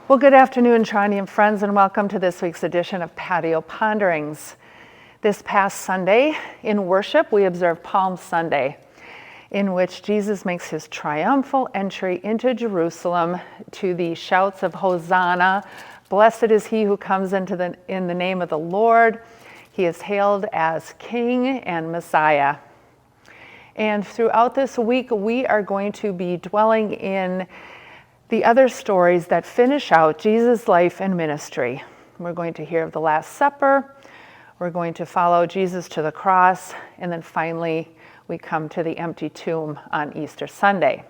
Well, good afternoon, Charnian friends, and welcome to this week's edition of Patio Ponderings. This past Sunday in worship, we observed Palm Sunday, in which Jesus makes his triumphal entry into Jerusalem to the shouts of Hosanna. Blessed is he who comes in the name of the Lord. He is hailed as King and Messiah. And throughout this week, we are going to be dwelling in the other stories that finish out Jesus' life and ministry. We're going to hear of the Last Supper. We're going to follow Jesus to the cross. And then finally, we come to the empty tomb on Easter Sunday.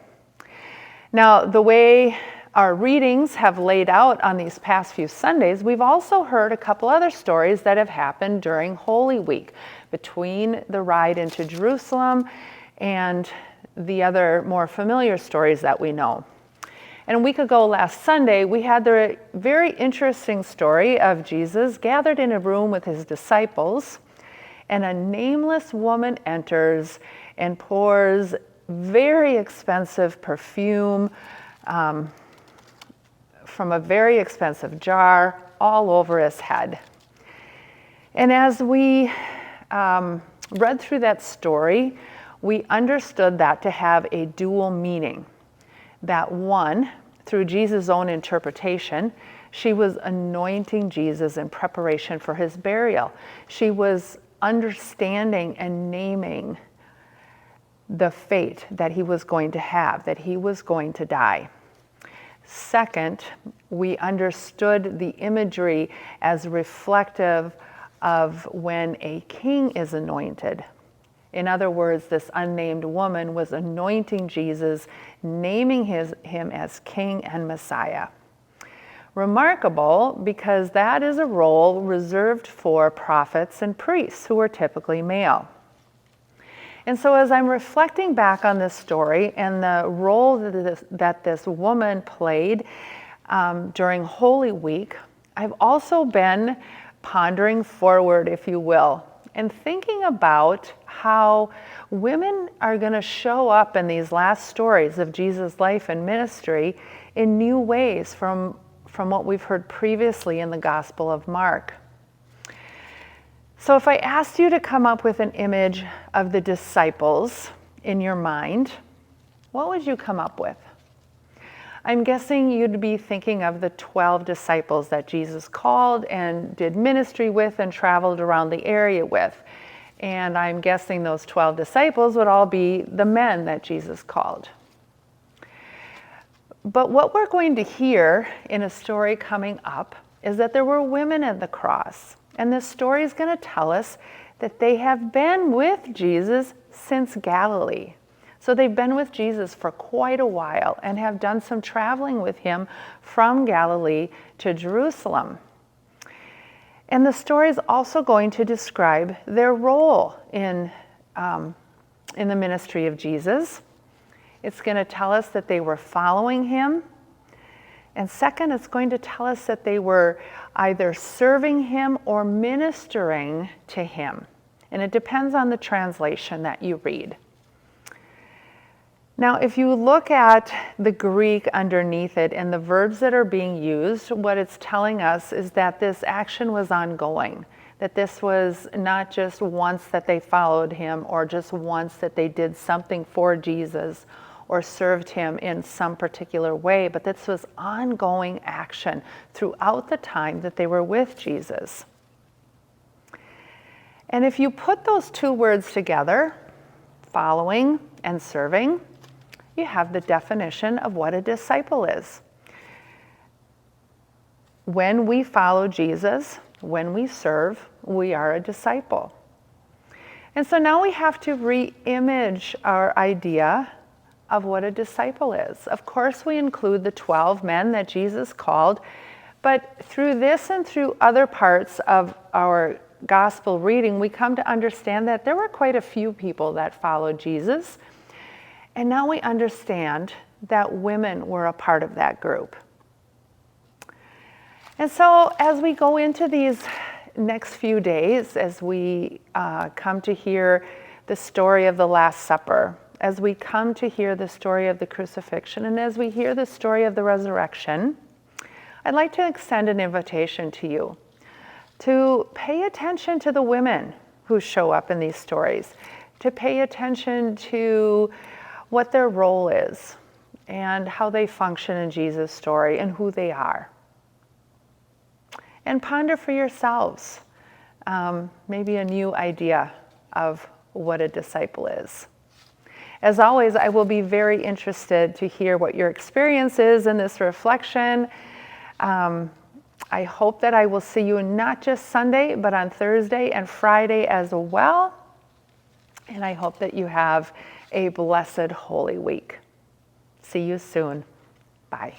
Now, the way our readings have laid out on these past few Sundays, we've also heard a couple other stories that have happened during Holy Week, between the ride into Jerusalem and the other more familiar stories that we know. And a week ago, last Sunday, we had the very interesting story of Jesus gathered in a room with his disciples, and a nameless woman enters and pours very expensive perfume from a very expensive jar all over his head. And as we read through that story, we understood that to have a dual meaning. That one, through Jesus' own interpretation, she was anointing Jesus in preparation for his burial. She was understanding and naming the fate that he was going to have, that he was going to die. Second, we understood the imagery as reflective of when a king is anointed. In other words, this unnamed woman was anointing Jesus, naming him as King and Messiah. Remarkable, because that is a role reserved for prophets and priests, who are typically male. And so as I'm reflecting back on this story and the role that this woman played during Holy Week, I've also been pondering forward, if you will, and thinking about how women are going to show up in these last stories of Jesus' life and ministry in new ways from what we've heard previously in the Gospel of Mark. So if I asked you to come up with an image of the disciples in your mind, what would you come up with? I'm guessing you'd be thinking of the 12 disciples that Jesus called and did ministry with and traveled around the area with. And I'm guessing those 12 disciples would all be the men that Jesus called. But what we're going to hear in a story coming up is that there were women at the cross. And this story is going to tell us that they have been with Jesus since Galilee. So they've been with Jesus for quite a while and have done some traveling with him from Galilee to Jerusalem. And the story is also going to describe their role in the ministry of Jesus. It's going to tell us that they were following him. And second, it's going to tell us that they were either serving him or ministering to him. And it depends on the translation that you read. Now, if you look at the Greek underneath it and the verbs that are being used, what it's telling us is that this action was ongoing, that this was not just once that they followed him or just once that they did something for Jesus or served him in some particular way, but this was ongoing action throughout the time that they were with Jesus. And if you put those two words together, following and serving, you have the definition of what a disciple is. When we follow Jesus, when we serve, we are a disciple. And so now we have to re-image our idea of what a disciple is. Of course, we include the 12 men that Jesus called, but through this and through other parts of our gospel reading, we come to understand that there were quite a few people that followed Jesus. And now we understand that women were a part of that group. And so as we go into these next few days, as we come to hear the story of the Last Supper, as we come to hear the story of the crucifixion, and as we hear the story of the resurrection, I'd like to extend an invitation to you to pay attention to the women who show up in these stories, to pay attention to what their role is and how they function in Jesus' story and who they are. And ponder for yourselves maybe a new idea of what a disciple is. As always, I will be very interested to hear what your experience is in this reflection. I hope that I will see you not just Sunday, but on Thursday and Friday as well. And I hope that you have a blessed Holy Week. See you soon. Bye.